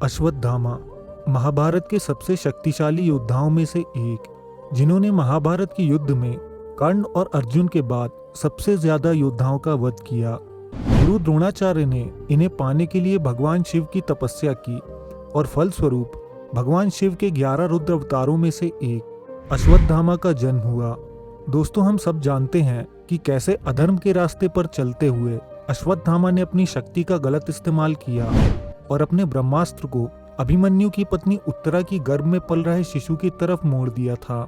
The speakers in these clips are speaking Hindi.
अश्वत्थामा महाभारत के सबसे शक्तिशाली योद्धाओं में से एक, जिन्होंने महाभारत के युद्ध में कर्ण और अर्जुन के बाद सबसे ज्यादा योद्धाओं का वध किया। गुरु द्रोणाचार्य ने इन्हें पाने के लिए भगवान शिव की तपस्या की और फलस्वरूप भगवान शिव के 11 रुद्र अवतारों में से एक अश्वत्थामा का जन्म हुआ। दोस्तों, हम सब जानते हैं कि कैसे अधर्म के रास्ते पर चलते हुए अश्वत्थामा ने अपनी शक्ति का गलत इस्तेमाल किया और अपने ब्रह्मास्त्र को अभिमन्यु की पत्नी उत्तरा की गर्भ में पल रहे शिशु की तरफ मोड़ दिया था।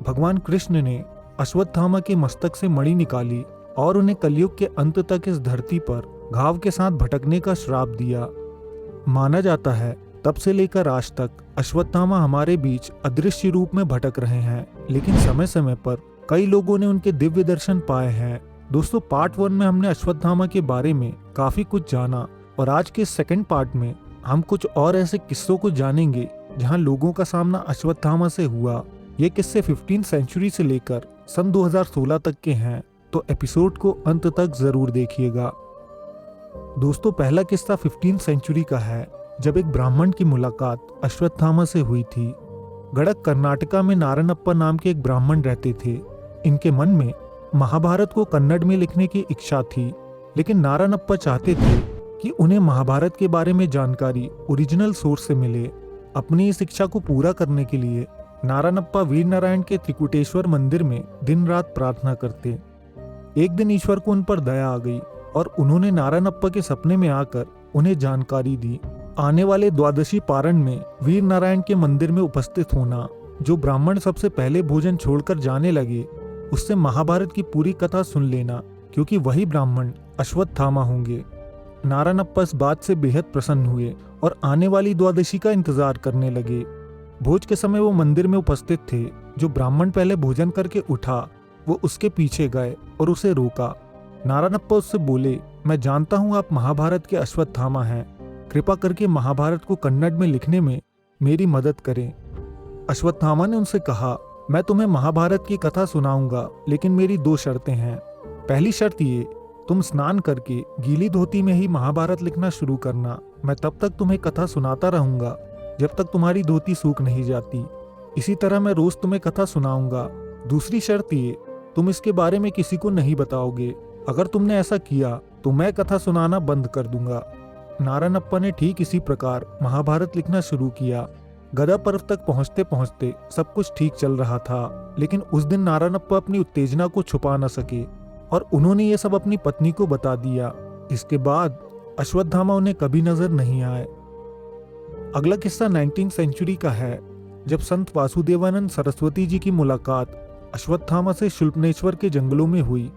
भगवान कृष्ण ने अश्वत्थामा के मस्तक से मणि निकाली और उन्हें कलयुग के अंत तक इस धरती पर घाव के साथ भटकने का श्राप दिया। माना जाता है तब से लेकर आज तक अश्वत्थामा हमारे बीच अदृश्य रूप में भटक रहे हैं, लेकिन समय समय पर कई लोगों ने उनके दिव्य दर्शन पाए हैं। दोस्तों, पार्ट 1 में हमने अश्वत्थामा के बारे में काफी कुछ जाना और आज के सेकंड पार्ट में हम कुछ और ऐसे किस्सों को जानेंगे जहां लोगों का सामना अश्वत्थामा से हुआ। ये किस्से 15वीं सेंचुरी से लेकर सन 2016 तक के हैं, तो एपिसोड को अंत तक जरूर देखिएगा। दोस्तों, पहला किस्सा 15वीं सेंचुरी का है, जब एक ब्राह्मण की मुलाकात अश्वत्थामा से हुई थी। गड़क कर्नाटका में नारायणप्पा नाम के एक ब्राह्मण रहते थे। इनके मन में महाभारत को कन्नड़ में लिखने की इच्छा थी, लेकिन नारायणप्पा चाहते थे कि उन्हें महाभारत के बारे में जानकारी ओरिजिनल सोर्स से मिले। अपनी इस इच्छा को पूरा करने के लिए नारायणप्पा वीर नारायण के त्रिकुटेश्वर मंदिर में दिन रात प्रार्थना करते। एक दिन ईश्वर को उन पर दया आ गई और उन्होंने नारायणप्पा के सपने में आकर उन्हें जानकारी दी। आने वाले द्वादशी पारण में वीर नारायण के मंदिर में उपस्थित होना। जो ब्राह्मण सबसे पहले भोजन छोड़कर जाने लगे उससे महाभारत की पूरी कथा सुन लेना, क्योंकि वही ब्राह्मण अश्वत्थामा होंगे। नारायणप्पा इस बात से बेहद प्रसन्न हुए और आने वाली द्वादशी का इंतजार करने लगे। भोज के समय वो मंदिर में उपस्थित थे। जो ब्राह्मण पहले भोजन करके उठा वो उसके पीछे गए और उसे रोका। नारायणप्पा उससे बोले, मैं जानता हूँ आप महाभारत के अश्वत्थामा हैं, कृपा करके महाभारत को कन्नड़ में लिखने में मेरी मदद करें। अश्वत्थामा ने उनसे कहा, मैं तुम्हें महाभारत की कथा सुनाऊंगा, लेकिन मेरी 2 शर्तें हैं। पहली शर्त ये, तुम स्नान करके गीली धोती में ही महाभारत लिखना शुरू करना। मैं तब तक तुम्हें कथा सुनाता रहूंगा जब तक तुम्हारी धोती सूख नहीं जाती। इसी तरह मैं रोज तुम्हें कथा सुनाऊंगा। दूसरी शर्त ये, तुम इसके बारे में किसी को नहीं बताओगे। अगर तुमने ऐसा किया तो मैं कथा सुनाना बंद कर दूंगा। नारायणप्पा ने ठीक इसी प्रकार महाभारत लिखना शुरू किया। गदा पर्व तक पहुंचते पहुंचते सब कुछ ठीक चल रहा था, लेकिन उस दिन नारायणप्पा अपनी उत्तेजना को छुपा न सके और उन्होंने ये सब अपनी पत्नी को बता दिया। इसके बाद अश्वत्थामा उन्हें कभी नजर नहीं आए। अगला किस्सा 19वीं सेंचुरी का है, जब संत वासुदेवानंद सरस्वती जी की मुलाकात अश्वत्थामा से शुल्पनेश्वर के जंगलों में हुई।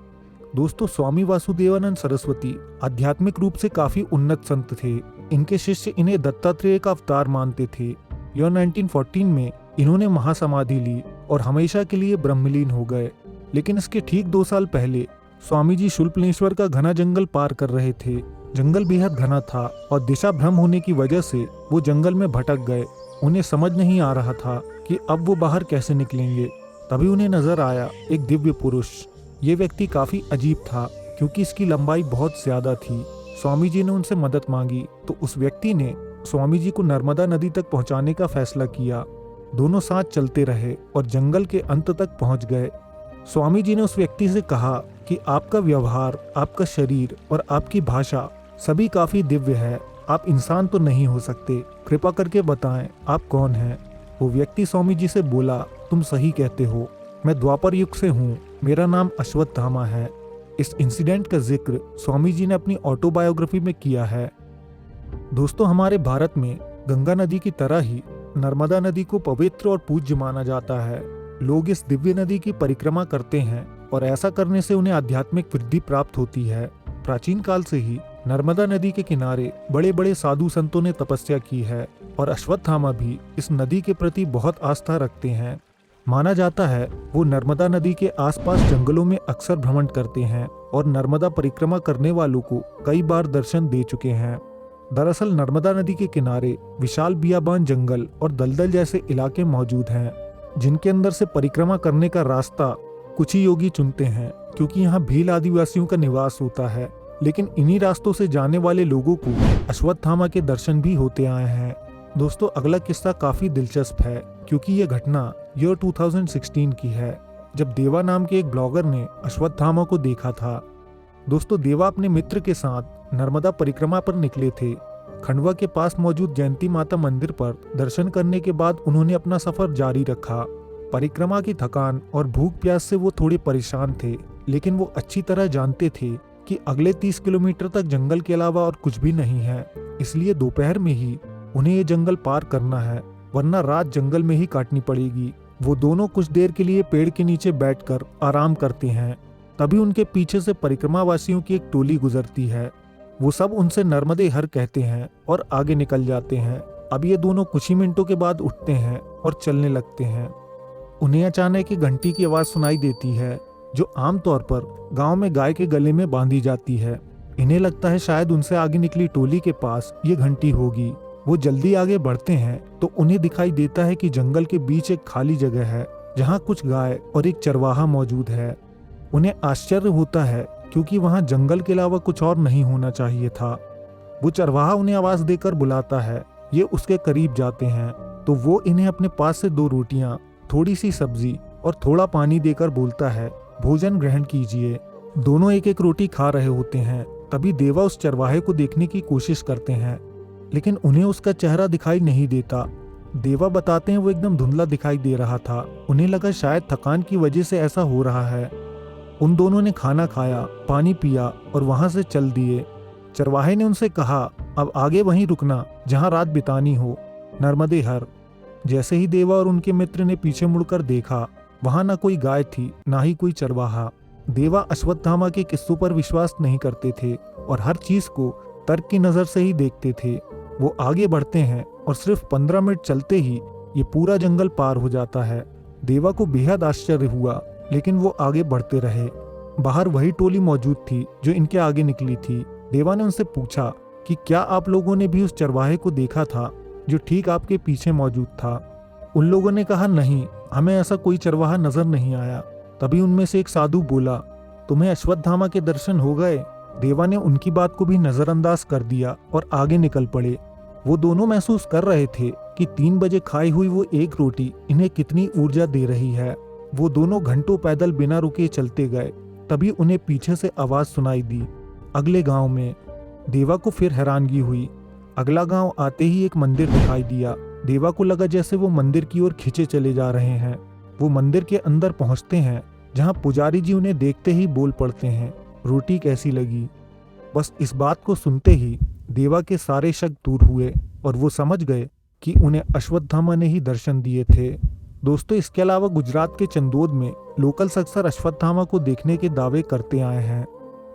दोस्तों, स्वामी वासुदेवानंद सरस्वती आध्यात्मिक रूप से काफी उन्नत संत थे। इनके शिष्य इन्हें दत्तात्रेय का अवतार मानते थे। यह 1914 में इन्होंने महासमाधि ली और हमेशा के लिए ब्रह्मलीन हो गए। लेकिन इसके ठीक 2 साल पहले स्वामी जी शुल्पनेश्वर का घना जंगल पार कर रहे थे। जंगल बेहद घना था और दिशा भ्रम होने की वजह से वो जंगल में भटक गए। उन्हें समझ नहीं आ रहा था कि अब वो बाहर कैसे निकलेंगे। तभी उन्हें नजर आया एक दिव्य पुरुष। ये व्यक्ति काफी अजीब था, क्योंकि इसकी लंबाई बहुत ज्यादा थी। स्वामी जी ने उनसे मदद मांगी तो उस व्यक्ति ने स्वामी जी को नर्मदा नदी तक पहुंचाने का फैसला किया। दोनों साथ चलते रहे और जंगल के अंत तक पहुंच गए। स्वामी जी ने उस व्यक्ति से कहा कि आपका व्यवहार, आपका शरीर और आपकी भाषा सभी काफी दिव्य है। आप इंसान तो नहीं हो सकते, कृपा करके बताएं आप कौन हैं। वो व्यक्ति स्वामी जी से बोला, तुम सही कहते हो, मैं द्वापर युग से हूँ, मेरा नाम अश्वत्थामा है। इस इंसिडेंट का जिक्र स्वामी जी ने अपनी ऑटोबायोग्राफी में किया है। दोस्तों, हमारे भारत में गंगा नदी की तरह ही नर्मदा नदी को पवित्र और पूज्य माना जाता है। लोग इस दिव्य नदी की परिक्रमा करते हैं और ऐसा करने से उन्हें आध्यात्मिक वृद्धि प्राप्त होती है। प्राचीन काल से ही नर्मदा नदी के किनारे बड़े बड़े साधु संतों ने तपस्या की है और अश्वत्थामा भी इस नदी के प्रति बहुत आस्था रखते हैं। माना जाता है वो नर्मदा नदी के आसपास जंगलों में अक्सर भ्रमण करते हैं और नर्मदा परिक्रमा करने वालों को कई बार दर्शन दे चुके हैं। दरअसल नर्मदा नदी के किनारे विशाल बियाबान जंगल और दलदल जैसे इलाके मौजूद हैं, जिनके अंदर से परिक्रमा करने का रास्ता कुछ ही योगी चुनते हैं, क्योंकि यहाँ भील आदिवासियों का निवास होता है। लेकिन इन्हीं रास्तों से जाने वाले लोगों को अश्वत्थामा के दर्शन भी होते आए हैं। दोस्तों, अगला किस्सा काफी दिलचस्प है क्योंकि ये घटना ईयर 2016 की है, जब देवा नाम के एक ब्लॉगर ने अश्वत्थामा को देखा था। दोस्तों, देवा अपने मित्र के साथ नर्मदा परिक्रमा पर निकले थे। खंडवा के पास मौजूद जयंती माता मंदिर पर दर्शन करने के बाद उन्होंने अपना सफर जारी रखा। परिक्रमा की थकान और भूख प्यास से वो थोड़े परेशान थे, लेकिन वो अच्छी तरह जानते थे कि अगले 30 किलोमीटर तक जंगल के अलावा और कुछ भी नहीं है। इसलिए दोपहर में ही उन्हें ये जंगल पार करना है, वरना रात जंगल में ही काटनी पड़ेगी। वो दोनों कुछ देर के लिए पेड़ के नीचे बैठकर आराम करते हैं। तभी उनके पीछे से परिक्रमा वासियों की एक टोली गुजरती है। वो सब उनसे नर्मदे हर कहते हैं और आगे निकल जाते हैं। अब ये दोनों कुछ ही मिनटों के बाद उठते हैं और चलने लगते हैं। उन्हें अचानक एक घंटी की आवाज सुनाई देती है, जो आमतौर पर गांव में गाय के गले में बांधी जाती है। इन्हें लगता है शायद उनसे आगे निकली टोली के पास ये घंटी होगी। वो जल्दी आगे बढ़ते हैं तो उन्हें दिखाई देता है कि जंगल के बीच एक खाली जगह है, जहां कुछ गाय और एक चरवाहा मौजूद है। उन्हें आश्चर्य होता है क्योंकि वहां जंगल के अलावा कुछ और नहीं होना चाहिए था। वो चरवाहा उन्हें आवाज देकर बुलाता है। ये उसके करीब जाते हैं तो वो इन्हें अपने पास से 2 रोटियां, थोड़ी सी सब्जी और थोड़ा पानी देकर बोलता है, भोजन ग्रहण कीजिए। दोनों एक एक रोटी खा रहे होते हैं। तभी देवा उस चरवाहे को देखने की कोशिश करते हैं, लेकिन उन्हें उसका चेहरा दिखाई नहीं देता। देवा बताते हैं वो एकदम धुंधला दिखाई दे रहा था। उन्हें लगा शायद थकान की वजह से ऐसा हो रहा है। उन दोनों ने खाना खाया, पानी पिया और वहां से चल दिए। चरवाहे ने उनसे कहा, अब आगे वहीं रुकना जहां रात बितानी हो, नर्मदे हर। जैसे ही देवा और उनके मित्र ने पीछे मुड़कर देखा, वहां ना कोई गाय थी, ना ही कोई चरवाहा। देवा अश्वत्थामा के किस्सों पर विश्वास नहीं करते थे और हर चीज को तर्क की नजर से ही देखते थे। वो आगे बढ़ते हैं और सिर्फ 15 मिनट चलते ही ये पूरा जंगल पार हो जाता है। देवा को बेहद आश्चर्य हुआ, लेकिन वो आगे बढ़ते रहे। बाहर वही टोली मौजूद थी जो इनके आगे निकली थी। देवा ने उनसे पूछा कि क्या आप लोगों ने भी उस चरवाहे को देखा था जो ठीक आपके पीछे मौजूद था? उन लोगों ने कहा, नहीं, हमें ऐसा कोई चरवाहा नजर नहीं आया। तभी उनमें से एक साधु बोला, तुम्हें अश्वत्थामा के दर्शन हो गए? देवा ने उनकी बात को भी नजरअंदाज कर दिया और आगे निकल पड़े। वो दोनों महसूस कर रहे थे कि 3 बजे खाई हुई वो एक रोटी इन्हें कितनी ऊर्जा दे रही है। वो दोनों घंटों पैदल बिना रुके चलते गए। तभी उन्हें पीछे से आवाज सुनाई दी, अगले गांव में। देवा को फिर हैरानगी हुई। अगला गांव आते ही एक मंदिर दिखाई दिया। देवा को लगा जैसे वो मंदिर की ओर खींचे चले जा रहे हैं। वो मंदिर के अंदर पहुंचते हैं, जहां पुजारी जी उन्हें देखते ही बोल पड़ते हैं, रोटी कैसी लगी? बस इस बात को सुनते ही देवा के सारे शक दूर हुए और वो समझ गए कि उन्हें अश्वत्थामा ने ही दर्शन दिए थे। दोस्तों, इसके अलावा गुजरात के चंदोद में लोकल्स अक्सर अश्वत्थामा को देखने के दावे करते आए हैं।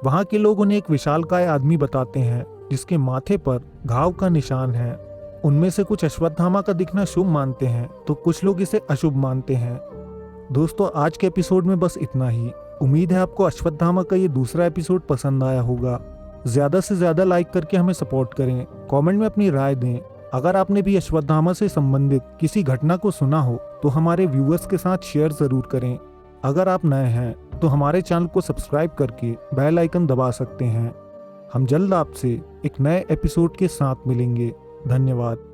वहां के लोग उन्हें एक विशालकाय आदमी बताते हैं जिसके माथे पर घाव का निशान है। उनमें से कुछ अश्वत्थामा का दिखना शुभ मानते हैं तो कुछ लोग इसे अशुभ मानते हैं। दोस्तों, आज के एपिसोड में बस इतना ही। उम्मीद है आपको अश्वत्थामा का ये दूसरा एपिसोड पसंद आया होगा। ज्यादा से ज्यादा लाइक करके हमें सपोर्ट करें, कमेंट में अपनी राय दें। अगर आपने भी अश्वत्थामा से संबंधित किसी घटना को सुना हो तो हमारे व्यूअर्स के साथ शेयर जरूर करें। अगर आप नए हैं तो हमारे चैनल को सब्सक्राइब करके बेल आइकन दबा सकते हैं। हम जल्द आपसे एक नए एपिसोड के साथ मिलेंगे। धन्यवाद।